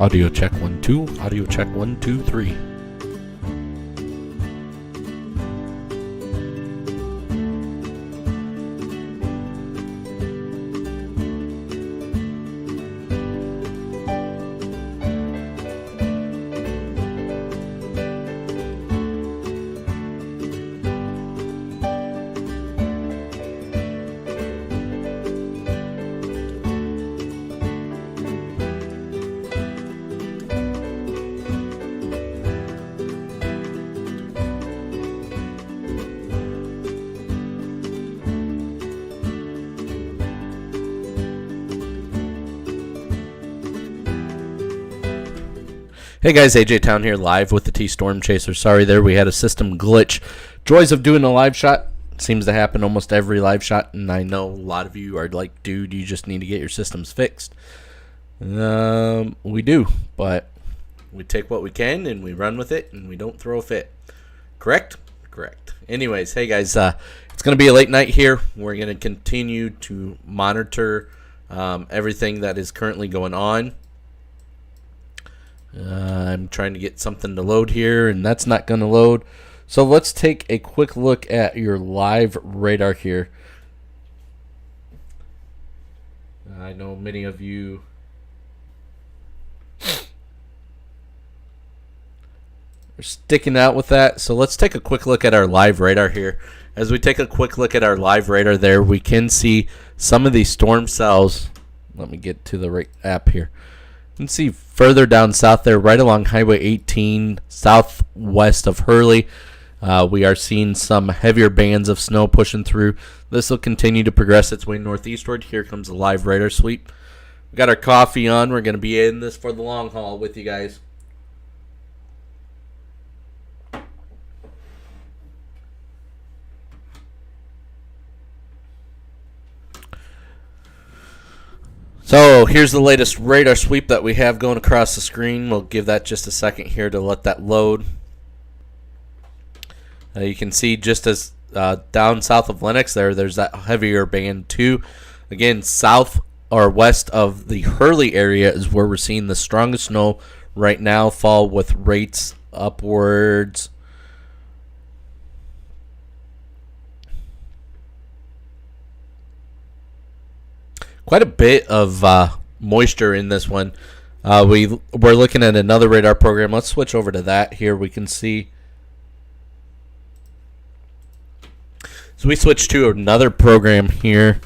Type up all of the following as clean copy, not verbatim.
Audio check 1 2. Audio check 1 2 3. Hey guys, AJ Town here, live with the T-Storm Chaser. Sorry there, we had a system glitch. Joys of doing a live shot. Seems to happen almost every live shot, and I know a lot of you are like, dude, you just need to get your systems fixed. We do, but we take what we can, and we run with it, and we don't throw a fit. Correct? Correct. Anyways, hey guys, it's going to be a late night here. We're going to continue to monitor everything that is currently going on. I'm trying to get something to load here, and that's not going to load. So let's take a quick look at your live radar here. I know many of you are sticking out with that. So let's take a quick look at our live radar here. As we take a quick look at our live radar there, we can see some of these storm cells. Let me get to the right app here. You can see further down south there, right along Highway 18, southwest of Hurley. We are seeing some heavier bands of snow pushing through. This will continue to progress its way northeastward. Here comes the live radar sweep. We got our coffee on. We're going to be in this for the long haul with you guys. So here's the latest radar sweep that we have going across the screen. We'll give that just a second here to let that load. You can see just as down south of Lenox there's that heavier band too. Again, south or west of the Hurley area is where we're seeing the strongest snow right now fall, with rates upwards. Quite a bit of moisture in this one. We're looking at another radar program. Let's switch over to that here. We can see. So we switch to another program here.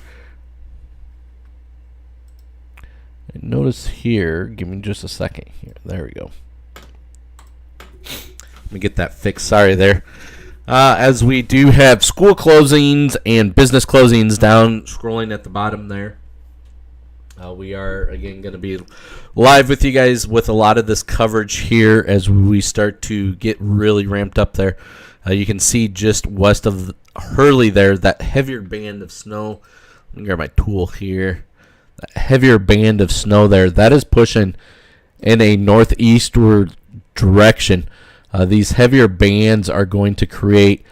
And notice here, give me just a second here. There we go. Let me get that fixed. Sorry there. As we do have school closings and business closings down, scrolling at the bottom there. We are, again, going to be live with you guys with a lot of this coverage here as we start to get really ramped up there. You can see just west of Hurley there, that heavier band of snow. Let me grab my tool here. That heavier band of snow there, that is pushing in a northeastward direction. These heavier bands are going to create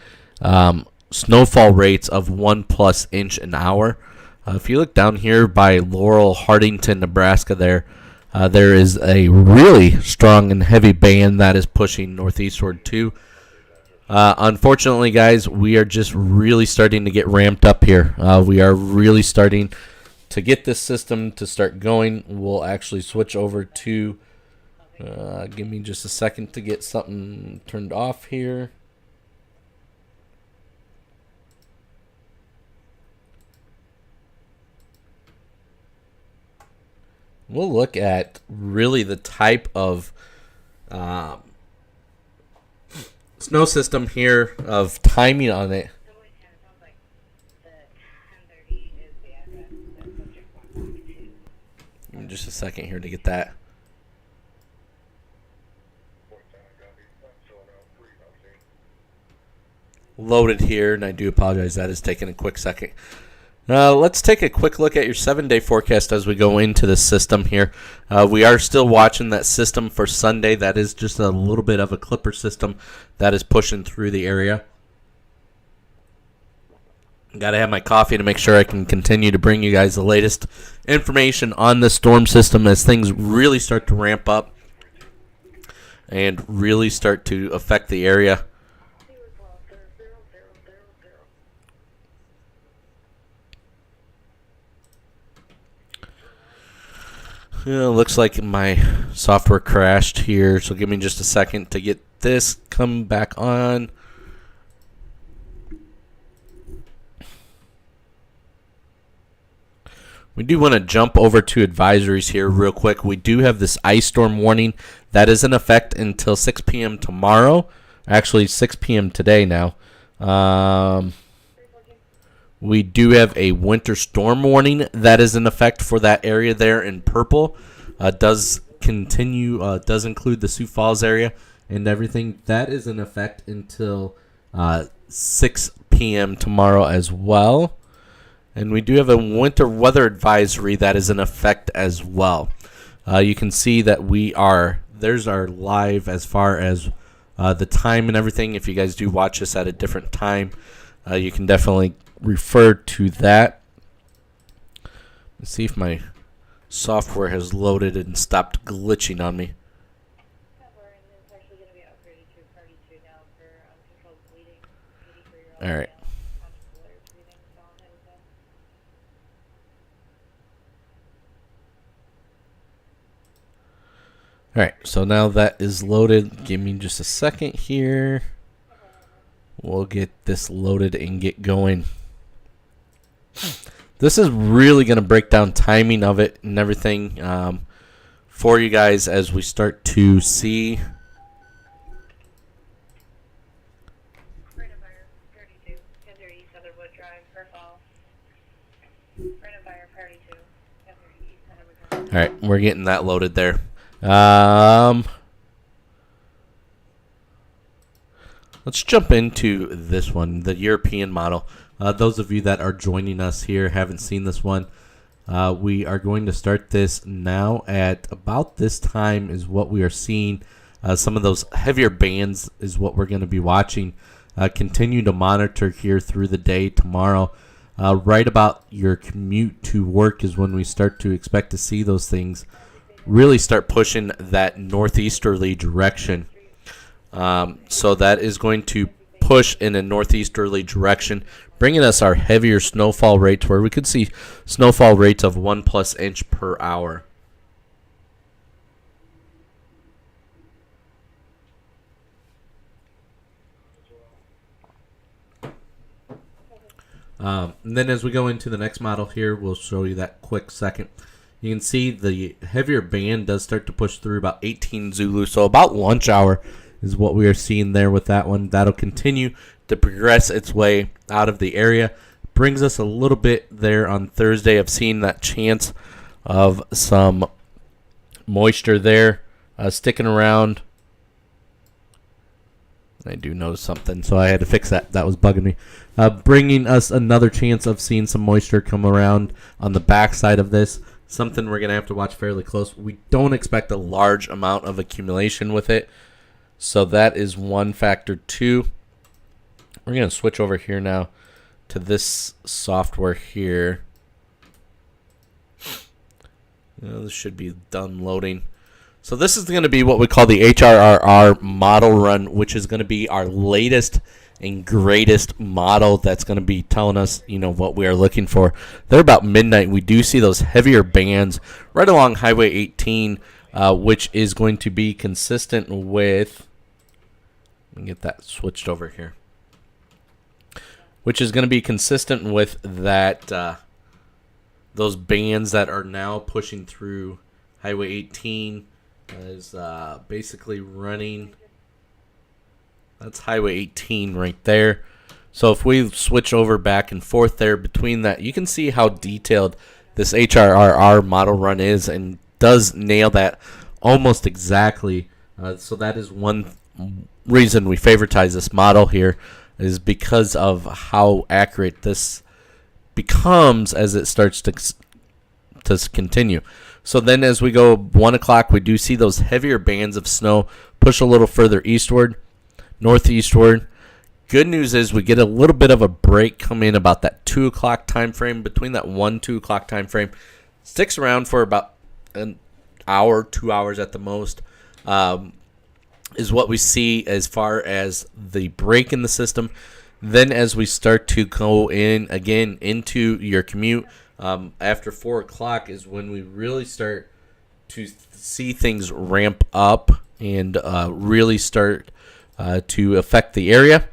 snowfall rates of 1+ inch an hour. If you look down here by Laurel, Hardington, Nebraska there is a really strong and heavy band that is pushing northeastward too. Unfortunately, guys, we are just really starting to get ramped up here. We are really starting to get this system to start going. We'll actually switch over to, give me just a second to get something turned off here. We'll look at really the type of snow system here, of timing on it. Give me just a second here to get that. Loaded here, and I do apologize. That is taking a quick second. Let's take a quick look at your 7-day forecast as we go into the system here. We are still watching that system for Sunday. That is just a little bit of a clipper system that is pushing through the area. Got to have my coffee to make sure I can continue to bring you guys the latest information on the storm system as things really start to ramp up. and really start to affect the area. Yeah, looks like my software crashed here, so give me just a second to get this come back on. We do want to jump over to advisories here real quick. We do have this ice storm warning that is in effect until 6 p.m. tomorrow. Actually, 6 p.m. today now. We do have a winter storm warning that is in effect for that area there in purple. Does include the Sioux Falls area and everything. That is in effect until 6 p.m. tomorrow as well. And we do have a winter weather advisory that is in effect as well. You can see that there's our live as far as the time and everything. If you guys do watch this at a different time, you can definitely refer to that. Let's see if my software has loaded and stopped glitching on me. All right. All right, so now that is loaded. Give me just a second here. We'll get this loaded and get going. This is really going to break down timing of it and everything for you guys as we start to see. All right, we're getting that loaded there. Let's jump into this one, the European model. Those of you that are joining us here haven't seen this one. We are going to start this now at about this time is what we are seeing. Some of those heavier bands is what we're going to be watching. Continue to monitor here through the day tomorrow. Right about your commute to work is when we start to expect to see those things really start pushing that northeasterly direction. So that is going to push in a northeasterly direction, bringing us our heavier snowfall rates where we could see snowfall rates of 1+ inch per hour. And then as we go into the next model here, we'll show you that quick second. You can see the heavier band does start to push through about 18 Zulu, so about lunch hour is what we are seeing there with that one. That'll continue to progress its way out of the area. Brings us a little bit there on Thursday of seeing that chance of some moisture there sticking around. I do notice something, so I had to fix that. That was bugging me. Bringing us another chance of seeing some moisture come around on the backside of this. Something we're going to have to watch fairly close. We don't expect a large amount of accumulation with it. So that is one factor too. We're going to switch over here now to this software here. This should be done loading. So this is going to be what we call the HRRR model run, which is going to be our latest and greatest model that's going to be telling us, what we are looking for. There about midnight, we do see those heavier bands right along Highway 18, which is going to be consistent with, let me get that switched over here, which is going to be consistent with that, those bands that are now pushing through Highway 18 is basically running. That's Highway 18 right there. So if we switch over back and forth there between that, you can see how detailed this HRRR model run is and does nail that almost exactly. So that is one reason we favoritize this model here, is because of how accurate this becomes as it starts to continue. So then as we go 1 o'clock, we do see those heavier bands of snow push a little further eastward, northeastward. Good news is we get a little bit of a break come in about that 2 o'clock time frame. Between that 1-2 o'clock time frame, sticks around for about an hour, 2 hours at the most. is what we see as far as the break in the system. Then as we start to go in again into your commute, after 4 o'clock is when we really start to see things ramp up and really start to affect the area.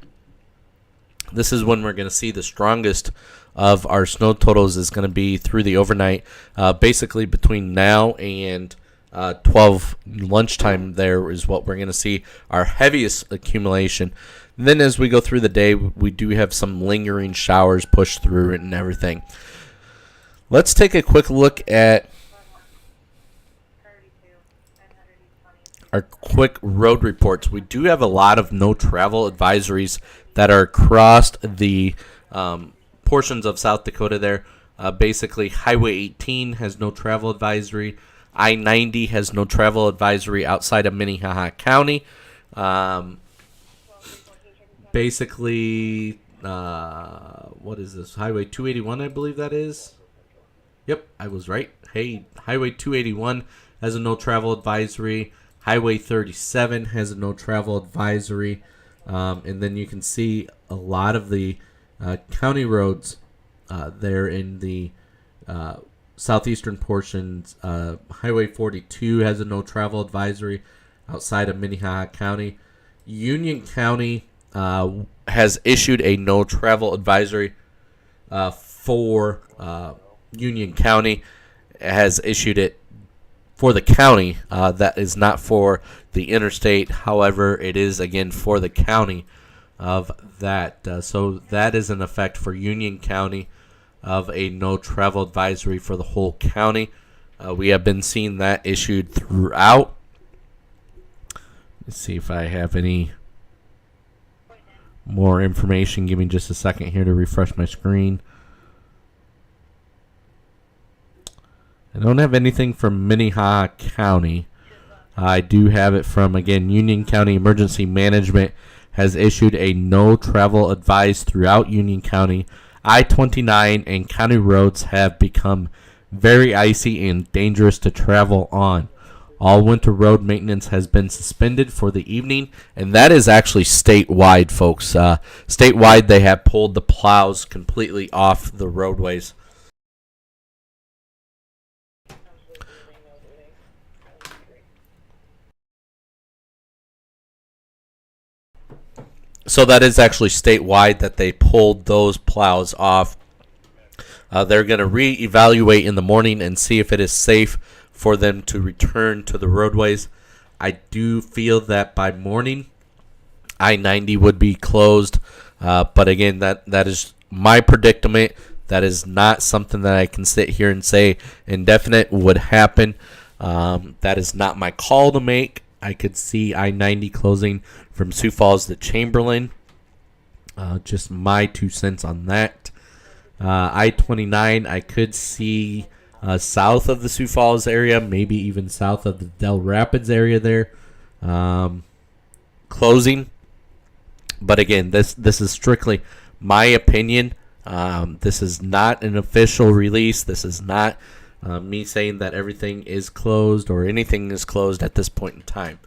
This is when we're going to see the strongest of our snow totals is going to be through the overnight, basically between now and 12 lunchtime. There is what we're going to see our heaviest accumulation. And then as we go through the day, we do have some lingering showers pushed through it and everything. Let's take a quick look at our quick road reports. We do have a lot of no travel advisories that are across the portions of South Dakota there. Basically, Highway 18 has no travel advisory. I-90 has no travel advisory outside of Minnehaha County. Basically, what is this? Highway 281, I believe that is. Yep, I was right. Hey, Highway 281 has a no travel advisory. Highway 37 has a no travel advisory. And then you can see a lot of the county roads there in the southeastern portions. Highway 42 has a no travel advisory outside of Minnehaha County. Union County has issued a no travel advisory for Union County. Has issued it for the county. That is not for the interstate. However, it is again for the county of that. So that is in effect for Union County of a no travel advisory for the whole county. We have been seeing that issued throughout. Let's see if I have any more information. Give me just a second here to refresh my screen. I don't have anything from Minnehaha County. I do have it from, again, Union County Emergency Management has issued a no travel advice throughout Union County. I-29 and county roads have become very icy and dangerous to travel on. All winter road maintenance has been suspended for the evening, and that is actually statewide, folks. Statewide, they have pulled the plows completely off the roadways. So that is actually statewide that they pulled those plows off. They're going to reevaluate in the morning and see if it is safe for them to return to the roadways. I do feel that by morning, I-90 would be closed. But again, that is my predicament. That is not something that I can sit here and say indefinite would happen. That is not my call to make. I could see I-90 closing from Sioux Falls to Chamberlain. Just my 2 cents on that. I-29, I could see south of the Sioux Falls area, maybe even south of the Del Rapids area there, closing. But again, this is strictly my opinion. This is not an official release. This is not me saying that everything is closed or anything is closed at this point in time.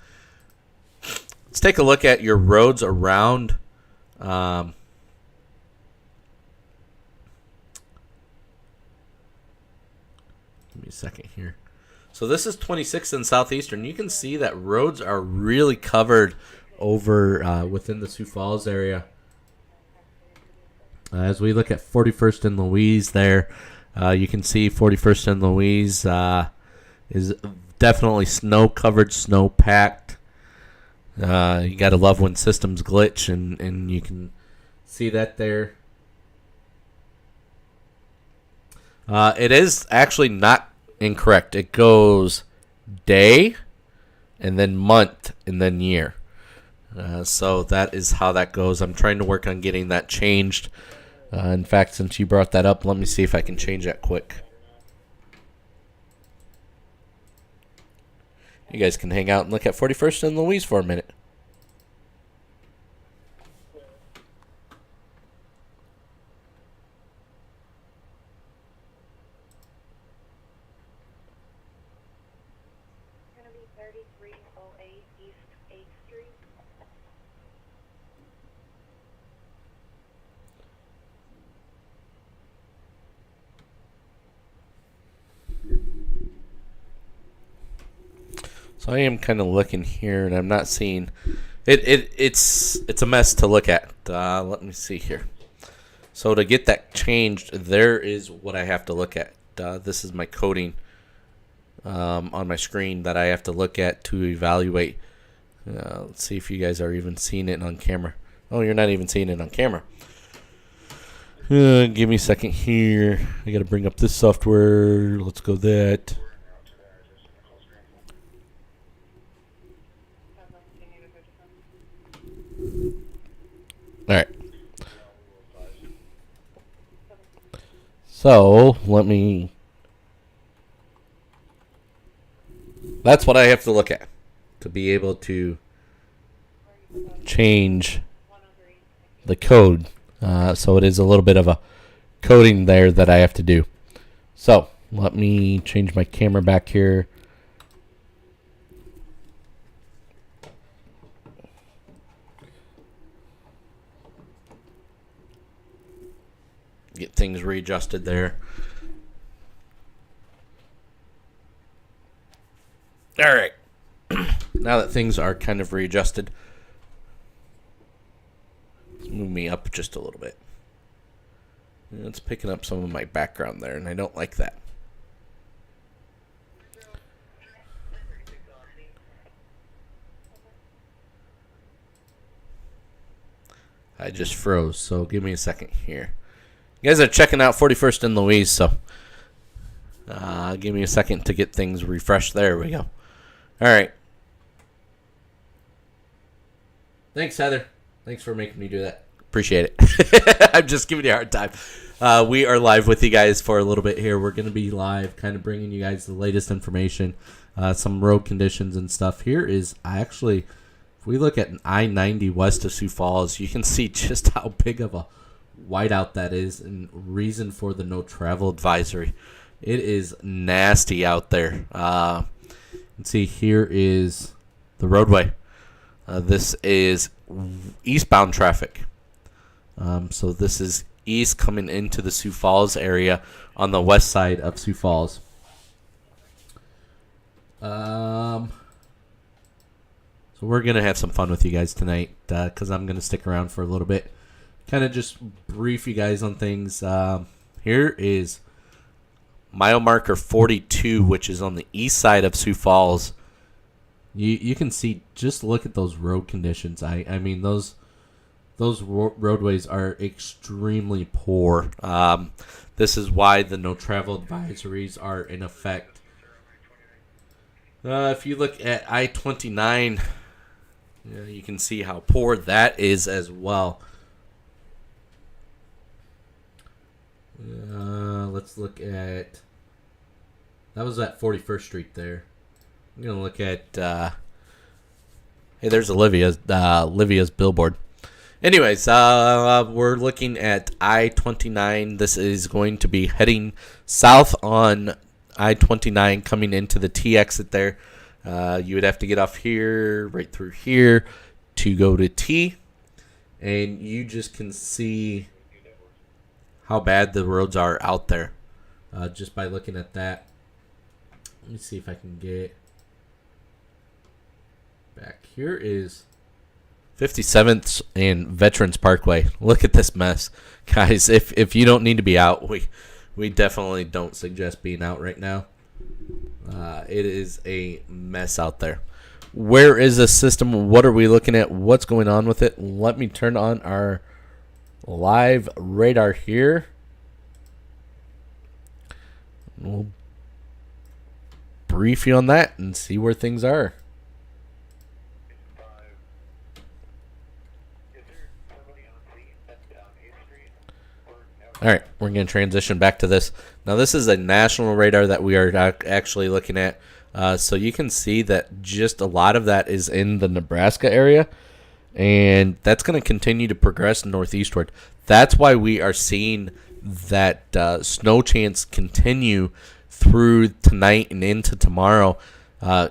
Let's take a look at your roads around. Give me a second here. So this is 26 in Southeastern. You can see that roads are really covered over within the Sioux Falls area. As we look at 41st and Louise there, you can see 41st and Louise is definitely snow-covered, snow-packed. You got to love when systems glitch, and you can see that there. It is actually not incorrect. It goes day, and then month, and then year. So that is how that goes. I'm trying to work on getting that changed. In fact, since you brought that up, let me see if I can change that quick. You guys can hang out and look at 41st and Louise for a minute. It's going to be 3308 East 8th Street. So I am kind of looking here, and I'm not seeing it. It's a mess to look at. Let me see here. So to get that changed, there is what I have to look at. This is my coding on my screen that I have to look at to evaluate. Let's see if you guys are even seeing it on camera. Oh, you're not even seeing it on camera. Give me a second here. I got to bring up this software. Let's go that. All right. So let me. That's what I have to look at to be able to change the code. So it is a little bit of a coding there that I have to do. So let me change my camera back here. Get things readjusted there. All right. Now that things are kind of readjusted, let's move me up just a little bit. It's picking up some of my background there, and I don't like that. I just froze, so give me a second here. You guys are checking out 41st and Louise, so give me a second to get things refreshed. There we go. All right. Thanks, Heather. Thanks for making me do that. Appreciate it. I'm just giving you a hard time. We are live with you guys for a little bit here. We're going to be live, kind of bringing you guys the latest information, some road conditions and stuff. Here is actually, if we look at an I-90 west of Sioux Falls, you can see just how big of a whiteout that is and reason for the no travel advisory. It is nasty out there. You can see here is the roadway. This is eastbound traffic. So this is east coming into the Sioux Falls area on the west side of Sioux Falls. So we're going to have some fun with you guys tonight because I'm going to stick around for a little bit. Kind of just brief you guys on things. Here is mile marker 42, which is on the east side of Sioux Falls. You can see, just look at those road conditions. I mean, those roadways are extremely poor. This is why the no travel advisories are in effect. If you look at I-29, you can see how poor that is as well. Let's look at, that was at 41st Street there. I'm going to look at, hey, there's Olivia's billboard. Anyways, we're looking at I-29. This is going to be heading south on I-29 coming into the T exit there. You would have to get off here, right through here to go to T. And you just can see how bad the roads are out there just by looking at that. Let me see if I can get back. Here is 57th and Veterans Parkway. Look at this mess. Guys, if you don't need to be out, we definitely don't suggest being out right now. It is a mess out there. Where is this system? What are we looking at? What's going on with it? Let me turn on our live radar here. We'll brief you on that and see where things are. All right, we're going to transition back to this. Now, this is a national radar that we are actually looking at. So you can see that just a lot of that is in the Nebraska area. And that's going to continue to progress northeastward. That's why we are seeing that snow chance continue through tonight and into tomorrow.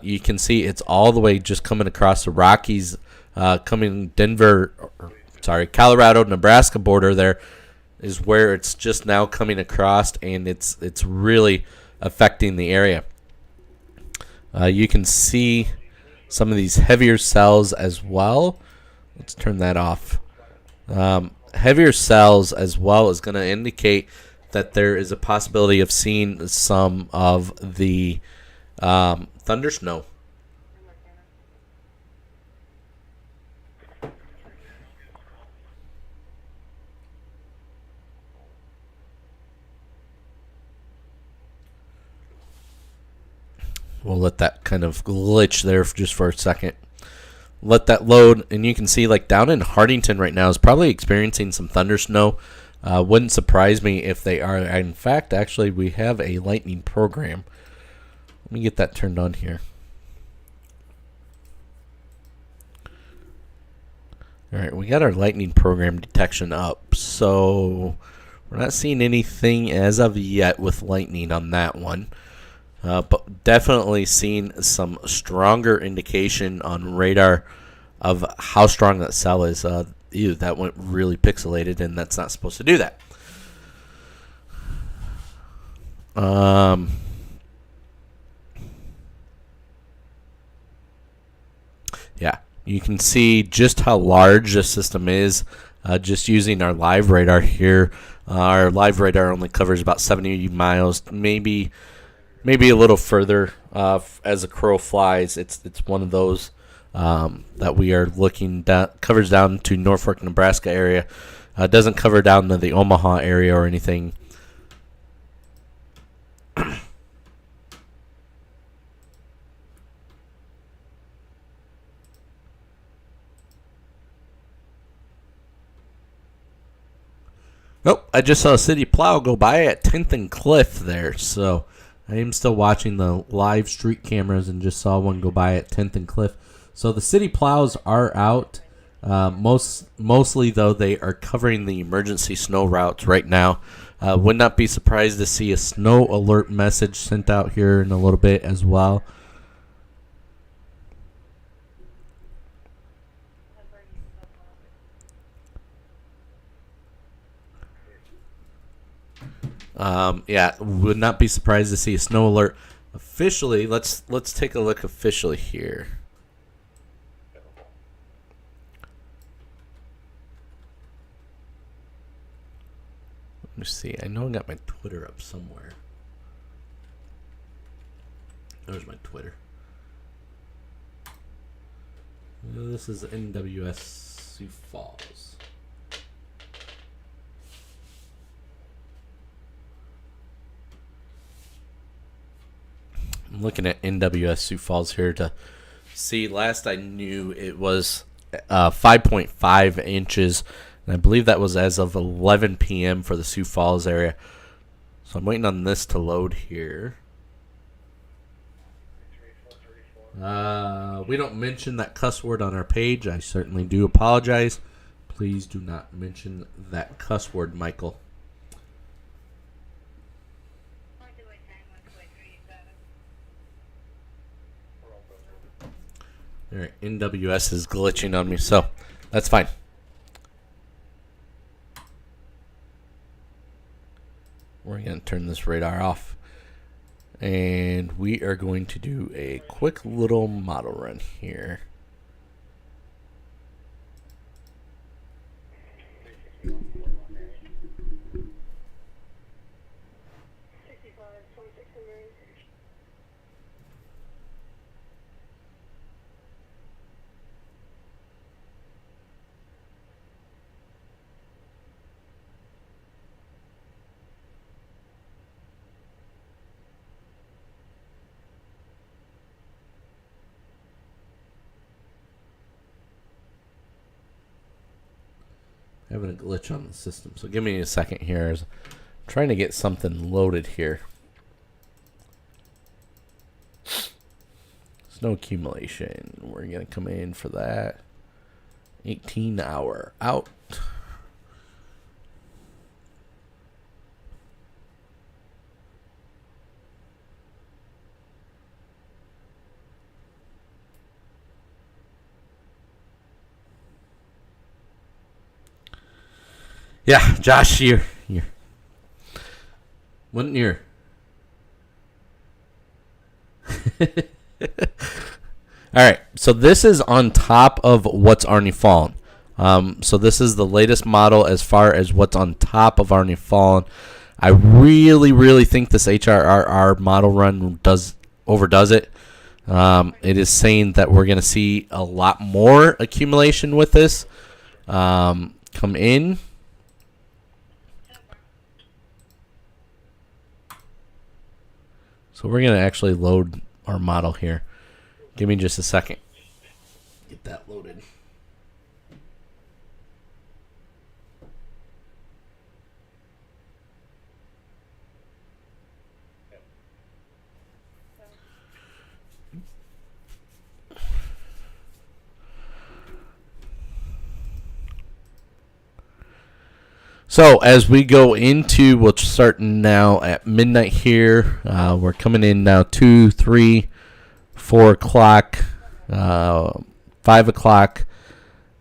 You can see it's all the way just coming across the Rockies, coming Colorado, Nebraska border there is where it's just now coming across, and it's really affecting the area. You can see some of these heavier cells as well. Let's turn that off. Heavier cells as well is going to indicate that there is a possibility of seeing some of the thunder snow. We'll let that kind of glitch there just for a second. Let that load, and you can see like down in Hardington right now is probably experiencing some thunder snow. Wouldn't surprise me if they are. In fact, actually, we have a lightning program. Let me get that turned on here. All right, we got our lightning program detection up, so we're not seeing anything as of yet with lightning on that one. But definitely seeing some stronger indication on radar of how strong that cell is. Ew, that went really pixelated, and that's not supposed to do that. Yeah, you can see just how large this system is just using our live radar here. Our live radar only covers about 70 miles, maybe a little further as a crow flies. It's one of those that we are looking down, covers down to Norfolk, Nebraska area. Doesn't cover down to the Omaha area or anything. Oh, I just saw a city plow go by at 10th and Cliff there, so I am still watching the live street cameras and just saw one go by at 10th and Cliff. So the city plows are out. Mostly, though, they are covering the emergency snow routes right now. Would not be surprised to see a snow alert message sent out here in a little bit as well. Yeah, would not be surprised to see a snow alert officially. Let's take a look officially here. Let me see. I know I got my Twitter up somewhere. There's my Twitter. This is NWS Sioux Falls. I'm looking at NWS Sioux Falls here to see. Last I knew it was 5.5 inches, and I believe that was as of 11 p.m. for the Sioux Falls area. So I'm waiting on this to load here. We don't mention that cuss word on our page. I certainly do apologize. Please do not mention that cuss word, Michael. All right, NWS is glitching on me, so that's fine. We're going to turn this radar off. And we are going to do a quick little model run here. Having a glitch on the system, so give me a second here. I'm trying to get something loaded here. Snow accumulation. We're gonna come in for that. 18-hour out. Yeah, Josh, you're wasn't All right, so this is on top of what's already fallen. So this is the latest model as far as what's on top of already fallen. I really, really think this HRR model run overdoes it. It is saying that we're going to see a lot more accumulation with this come in. So we're going to actually load our model here. Give me just a second. Get that loaded. So as we go into, we'll start now at midnight here. We're coming in now 2, 3, 4 o'clock, 5 o'clock.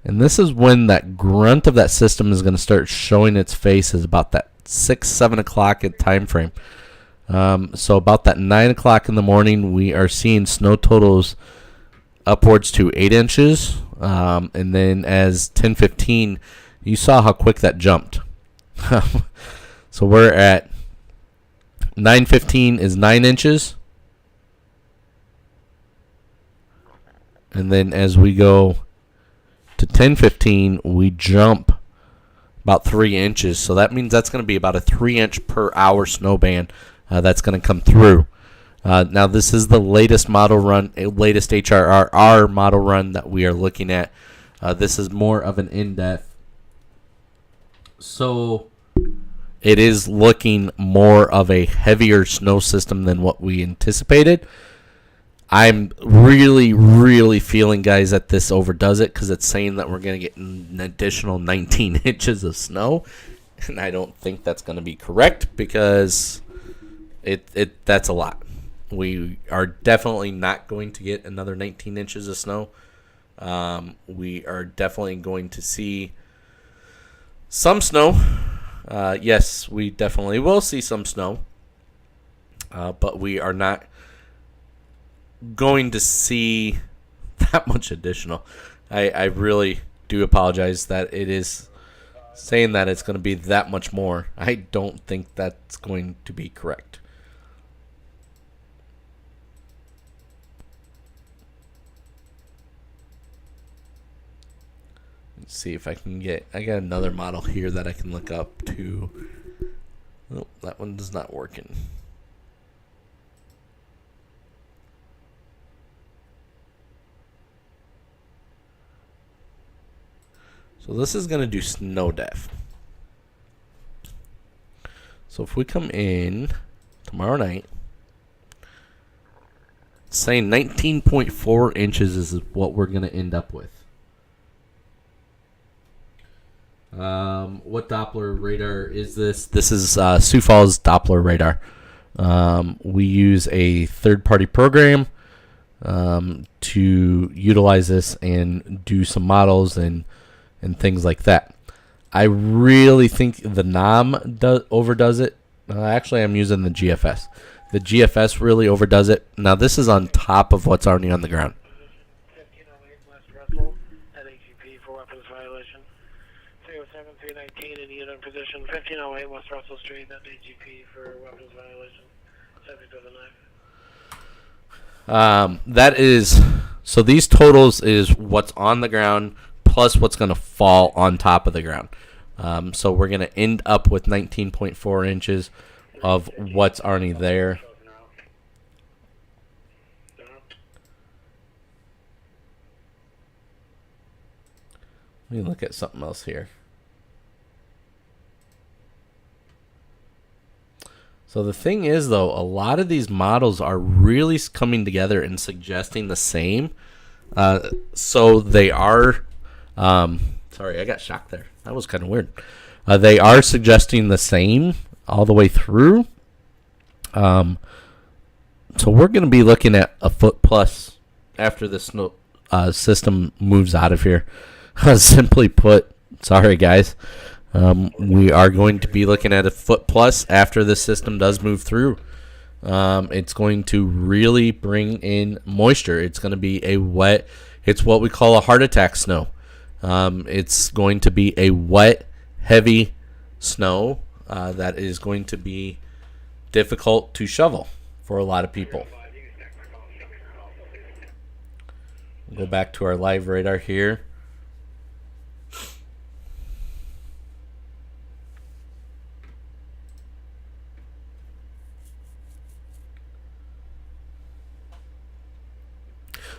And this is when that grunt of that system is going to start showing its face, is about that 6, 7 o'clock time frame. So about that 9 o'clock in the morning, we are seeing snow totals upwards to 8 inches. And then as 10:15, you saw how quick that jumped. So we're at 9:15 is 9 inches. And then as we go to 10:15, we jump about 3 inches. So that means that's going to be about a 3-inch per hour snow band that's going to come through. Now this is the latest model run, latest HRR model run that we are looking at. This is more of an in-depth. So it is looking more of a heavier snow system than what we anticipated. I'm really, really feeling, guys, that this overdoes it because it's saying that we're going to get an additional 19 inches of snow. And I don't think that's going to be correct because that's a lot. We are definitely not going to get another 19 inches of snow. We are definitely going to see some snow. Yes, we definitely will see some snow. But we are not going to see that much additional. I really do apologize that it is saying that it's going to be that much more. I don't think that's going to be correct. Let's see if I can get... I got another model here that I can look up to. Oh, that one is not working. So this is going to do snow depth. So if we come in tomorrow night, saying 19.4 inches is what we're going to end up with. What Doppler radar is this? This is Sioux Falls Doppler radar. We use a third-party program to utilize this and do some models and things like that. I really think the NOM overdoes it. Actually, I'm using the GFS. The GFS really overdoes it. Now, this is on top of what's already on the ground. 1508 West Russell at AGP for weapons violation. 307-319 in unit position. 1508 West Russell Street at AGP for weapons violation. Subject with a knife. That is... So these totals is what's on the ground plus what's going to fall on top of the ground. So we're going to end up with 19.4 inches of what's already there. Let me look at something else here. So the thing is, though, a lot of these models are really coming together and suggesting the same. So they are... sorry, I got shocked there. That was kind of weird. They are suggesting the same all the way through. So we're going to be looking at a foot plus after this system moves out of here. Simply put, sorry guys, we are going to be looking at a foot plus after this system does move through. It's going to really bring in moisture. It's going to be a wet, it's what we call a heart attack snow. It's going to be a wet, heavy snow that is going to be difficult to shovel for a lot of people. We'll go back to our live radar here.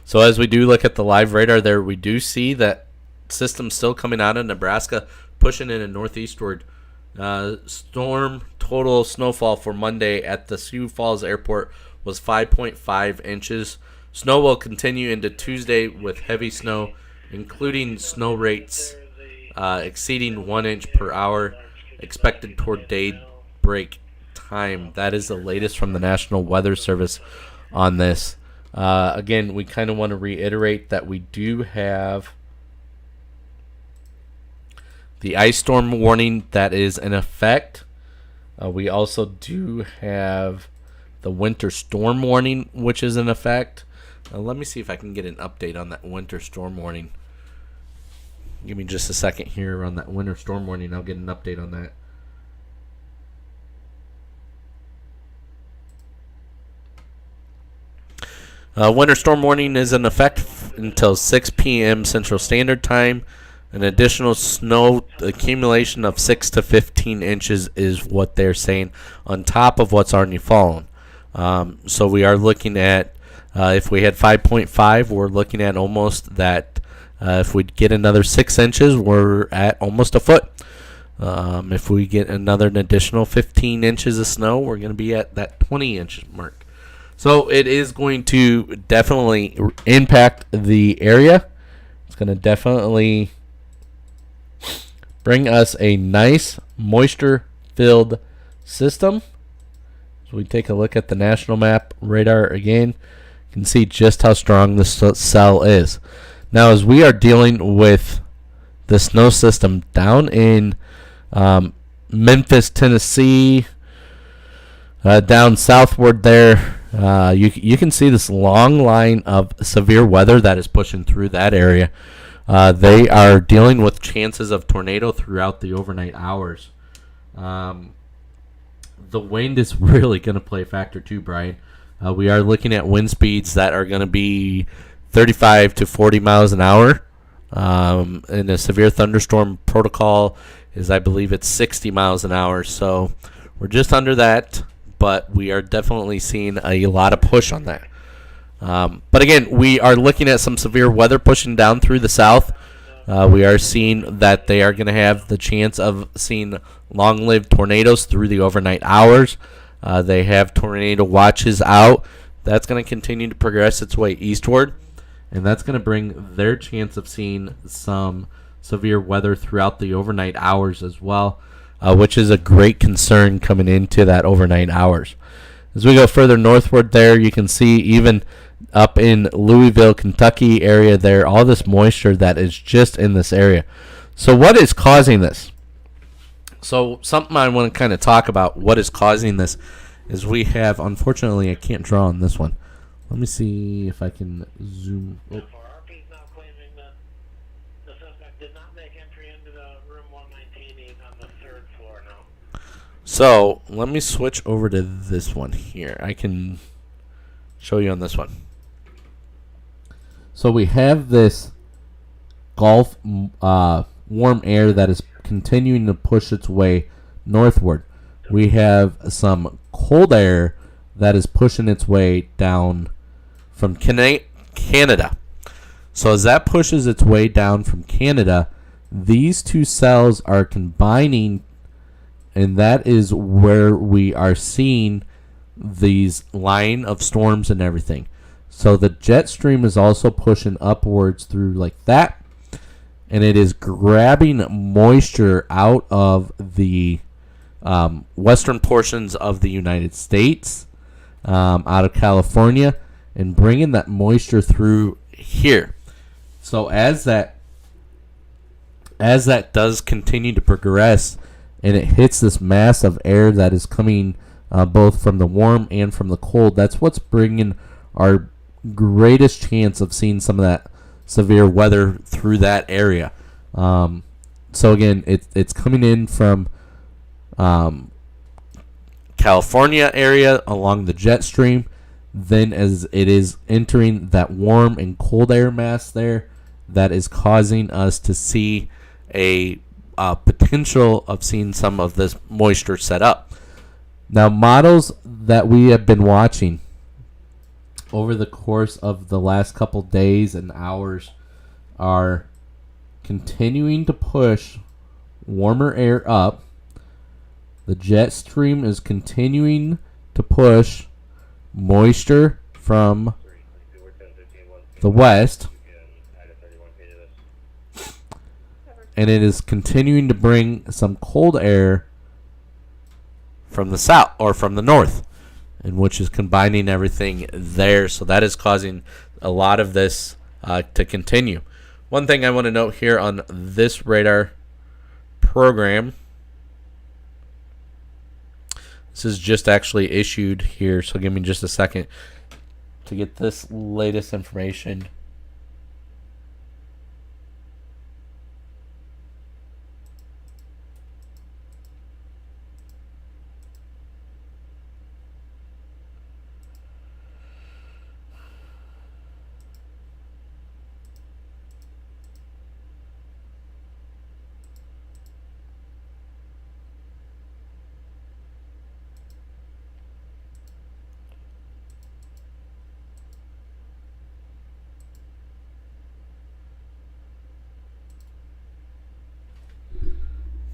So as we do look at the live radar there, we do see that system still coming out of Nebraska, pushing in a northeastward. Storm total snowfall for Monday at the Sioux Falls Airport was 5.5 inches. Snow will continue into Tuesday with heavy snow, including snow rates exceeding 1 inch per hour, expected toward daybreak time. That is the latest from the National Weather Service on this. Again, we kind of want to reiterate that we do have the ice storm warning that is in effect. We also do have the winter storm warning, which is in effect. Let me see if I can get an update on that winter storm warning. Give me just a second here on that winter storm warning. I'll get an update on that. Winter storm warning is in effect until 6 p.m. Central Standard Time. An additional snow accumulation of 6 to 15 inches is what they're saying on top of what's already fallen. So we are looking at, if we had 5.5, we're looking at almost that. If we get another 6 inches, we're at almost a foot. If we get another additional 15 inches of snow, we're going to be at that 20-inch mark. So it is going to definitely impact the area. It's going to definitely bring us a nice moisture-filled system. So we take a look at the national map radar again. You can see just how strong this cell is. Now, as we are dealing with the snow system down in Memphis, Tennessee, down southward there, you can see this long line of severe weather that is pushing through that area. They are dealing with chances of tornado throughout the overnight hours. The wind is really going to play a factor too, Brian. We are looking at wind speeds that are going to be 35 to 40 miles an hour. And a severe thunderstorm protocol is, I believe, it's 60 miles an hour. So we're just under that, but we are definitely seeing a lot of push on that. But again, we are looking at some severe weather pushing down through the south. We are seeing that they are going to have the chance of seeing long-lived tornadoes through the overnight hours. They have tornado watches out. That's going to continue to progress its way eastward, and that's going to bring their chance of seeing some severe weather throughout the overnight hours as well, which is a great concern coming into that overnight hours. As we go further northward there, you can see even up in Louisville, Kentucky area there, all this moisture that is just in this area. So what is causing this? So something I want to kind of talk about what is causing this is we have, unfortunately, I can't draw on this one. Let me see if I can zoom. Oh. RP is now claiming that the suspect did not make entry into the room 119. He's on the third floor now. So let me switch over to this one here. I can show you on this one. So we have this Gulf warm air that is continuing to push its way northward. We have some cold air that is pushing its way down from Canada. So as that pushes its way down from Canada, these two cells are combining, and that is where we are seeing these line of storms and everything. So the jet stream is also pushing upwards through like that, and it is grabbing moisture out of the western portions of the United States, out of California, and bringing that moisture through here. So as that does continue to progress, and it hits this mass of air that is coming both from the warm and from the cold. That's what's bringing our greatest chance of seeing some of that severe weather through that area. So again, it's coming in from California area along the jet stream. Then as it is entering that warm and cold air mass there, that is causing us to see a potential of seeing some of this moisture set up. Now, models that we have been watching over the course of the last couple days and hours are continuing to push warmer air up. The jet stream is continuing to push moisture from the west, and it is continuing to bring some cold air from the south or from the north, and which is combining everything there. So that is causing a lot of this to continue. One thing I want to note here on this radar program, this is just actually issued here, so give me just a second to get this latest information.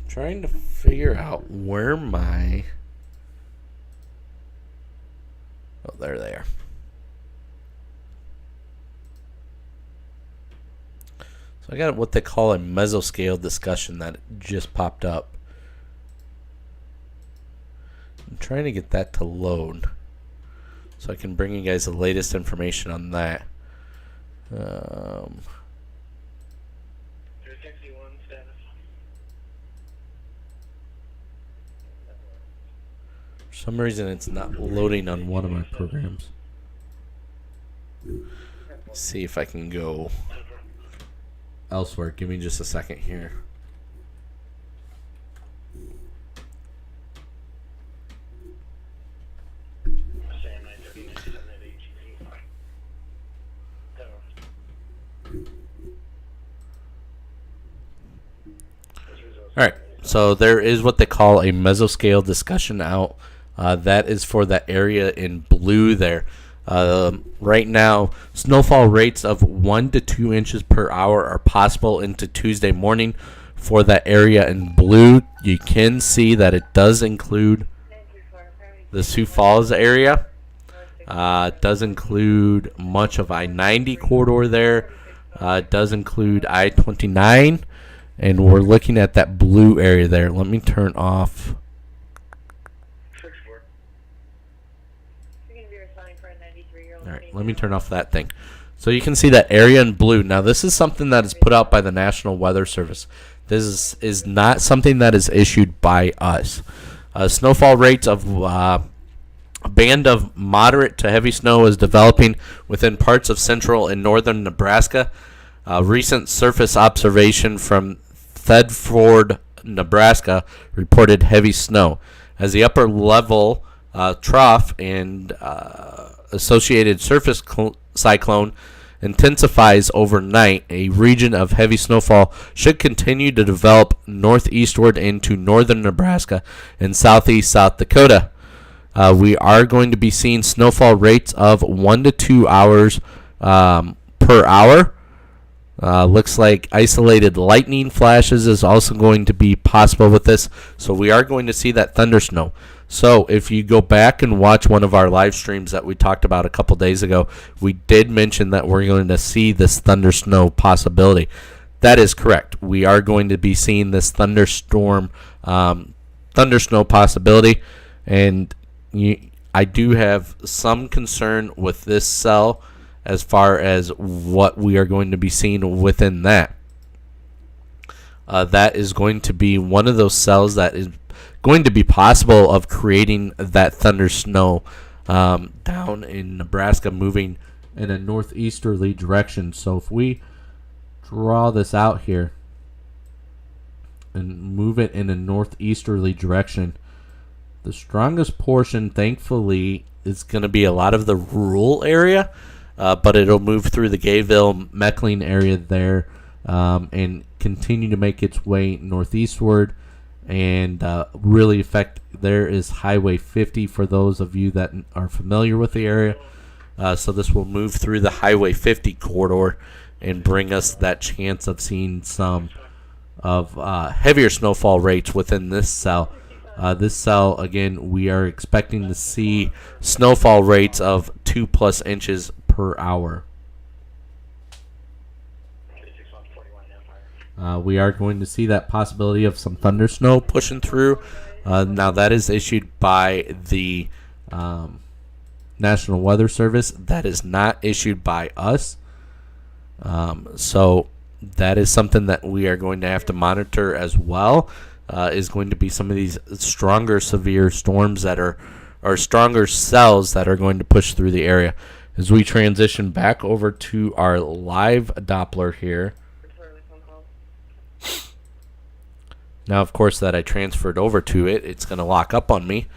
Trying to figure out where my... Oh, there they are. So I got what they call a mesoscale discussion that just popped up. I'm trying to get that to load so I can bring you guys the latest information on that. 361 status. For some reason, it's not loading on one of my programs. Let's see if I can go elsewhere. Give me just a second here. All right, so there is what they call a mesoscale discussion out. That is for that area in blue there. Right now, snowfall rates of 1 to 2 inches per hour are possible into Tuesday morning for that area in blue. You can see that it does include the Sioux Falls area. It does include much of I-90 corridor there. It does include I-29. And we're looking at that blue area there. Let me turn off. All right, let me turn off that thing. So you can see that area in blue. Now, this is something that is put out by the National Weather Service. This is not something that is issued by us. Snowfall rates of a band of moderate to heavy snow is developing within parts of central and northern Nebraska. Recent surface observation from Thedford, Nebraska, reported heavy snow. As the upper level trough and associated surface cyclone intensifies overnight, a region of heavy snowfall should continue to develop northeastward into northern Nebraska and southeast South Dakota. We are going to be seeing snowfall rates of 1 to 2 hours per hour. Looks like isolated lightning flashes is also going to be possible with this. So we are going to see that thunder snow. So if you go back and watch one of our live streams that we talked about a couple days ago, we did mention that we're going to see this thunder snow possibility. That is correct. We are going to be seeing this thunderstorm, thunder snow possibility. And I do have some concern with this cell as far as what we are going to be seeing within that. That is going to be one of those cells that is going to be possible of creating that thunder snow down in Nebraska, moving in a northeasterly direction. So if we draw this out here and move it in a northeasterly direction, the strongest portion, thankfully, is going to be a lot of the rural area, but it'll move through the Gayville, Meckling area there, and continue to make its way northeastward and really affect. There is Highway 50 for those of you that are familiar with the area. So this will move through the Highway 50 corridor and bring us that chance of seeing some of heavier snowfall rates within this cell. This cell, again, we are expecting to see snowfall rates of 2+ inches per hour. We are going to see that possibility of some thunder snow pushing through. Now, that is issued by the National Weather Service. That is not issued by us. So that is something that we are going to have to monitor as well. Is going to be some of these stronger severe storms that are, or stronger cells that are going to push through the area. As we transition back over to our live Doppler here. Now, of course, that I transferred over to it, it's going to lock up on me.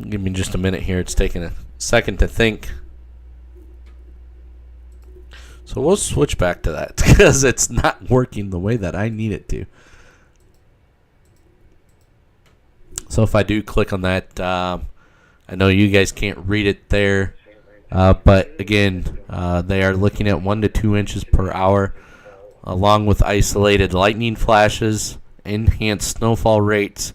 Give me just a minute here. It's taking a second to think. So we'll switch back to that because it's not working the way that I need it to. So if I do click on that, I know you guys can't read it there. But again, they are looking at 1 to 2 inches per hour, along with isolated lightning flashes, enhanced snowfall rates.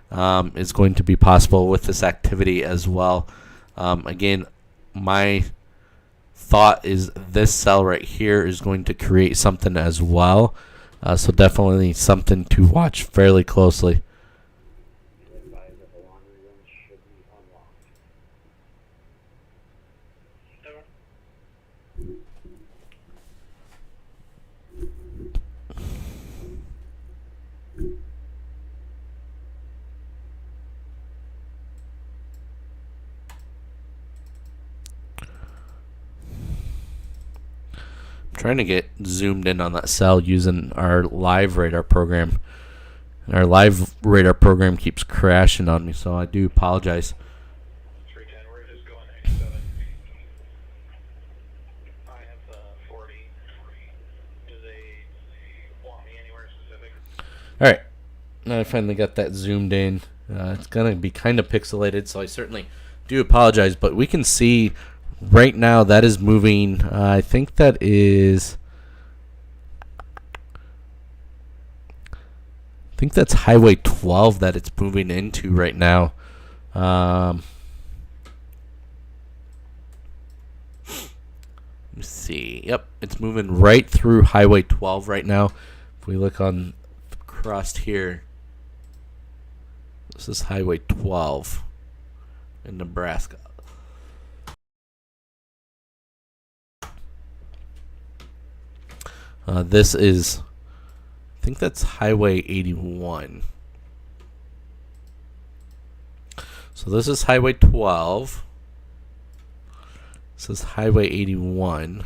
Is going to be possible with this activity as well. Again, my thought is this cell right here is going to create something as well. So definitely something to watch fairly closely. Trying to get zoomed in on that cell using our live radar program. And our live radar program keeps crashing on me, so I do apologize. 310, we're just going X7. I have 40. Do they want me anywhere specific? Alright, now I finally got that zoomed in. It's going to be kind of pixelated, so I certainly do apologize, but we can see right now that is moving. I think that is, I think that's Highway 12 that it's moving into right now. Let me see. Yep, it's moving right through Highway 12 right now. If we look on the crust here, this is Highway 12 in Nebraska. This is, I think that's Highway 81. So this is Highway 12. This is Highway 81.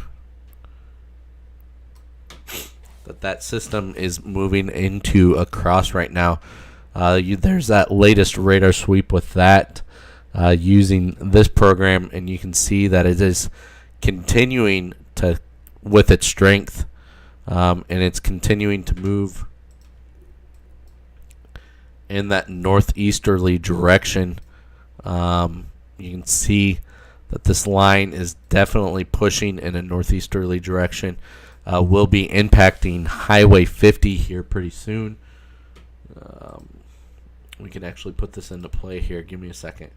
That system is moving into across right now. There's that latest radar sweep with that using this program, and you can see that it is continuing to with its strength. And it's continuing to move in that northeasterly direction. You can see that this line is definitely pushing in a northeasterly direction. Will be impacting Highway 50 here pretty soon. We can actually put this into play here. Give me a second.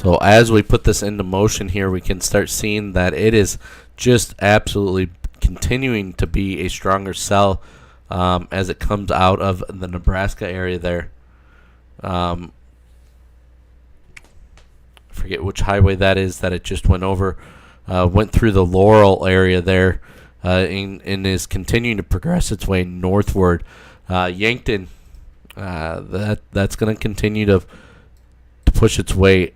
So as we put this into motion here, we can start seeing that it is just absolutely continuing to be a stronger cell as it comes out of the Nebraska area there. Forget which highway that is that it just went over. Went through the Laurel area there and is continuing to progress its way northward. Yankton, that's going to continue to push its way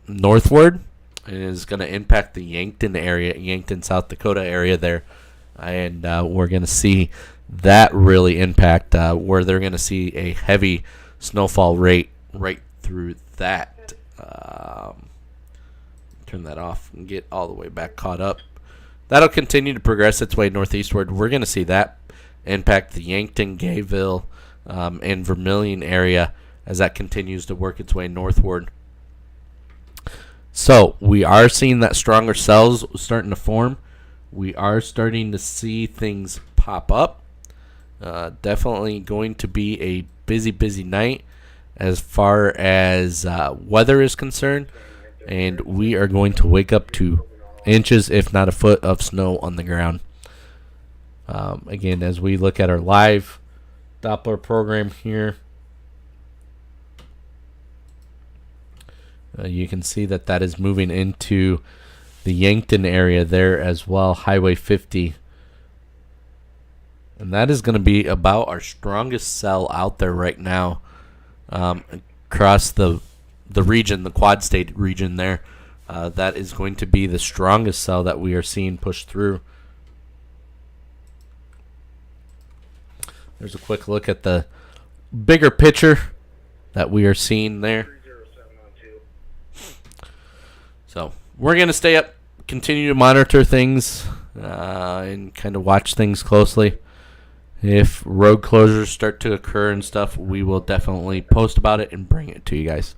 northward. It is going to impact the Yankton area, Yankton, South Dakota area there. And we're going to see that really impact where they're going to see a heavy snowfall rate right through that. Turn that off and get all the way back caught up. That'll continue to progress its way northeastward. We're going to see that impact the Yankton, Gayville, and Vermilion area as that continues to work its way northward. So we are seeing that stronger cells starting to form. We are starting to see things pop up. Definitely going to be a busy night as far as weather is concerned. And we are going to wake up to inches, if not a foot, of snow on the ground. Again, as we look at our live Doppler program here, you can see that is moving into the Yankton area there as well, Highway 50. And that is going to be about our strongest cell out there right now across the region, the Quad State region there. That is going to be the strongest cell that we are seeing push through. There's a quick look at the bigger picture that we are seeing there. So we're going to stay up, continue to monitor things, and kind of watch things closely. If road closures start to occur and stuff, we will definitely post about it and bring it to you guys.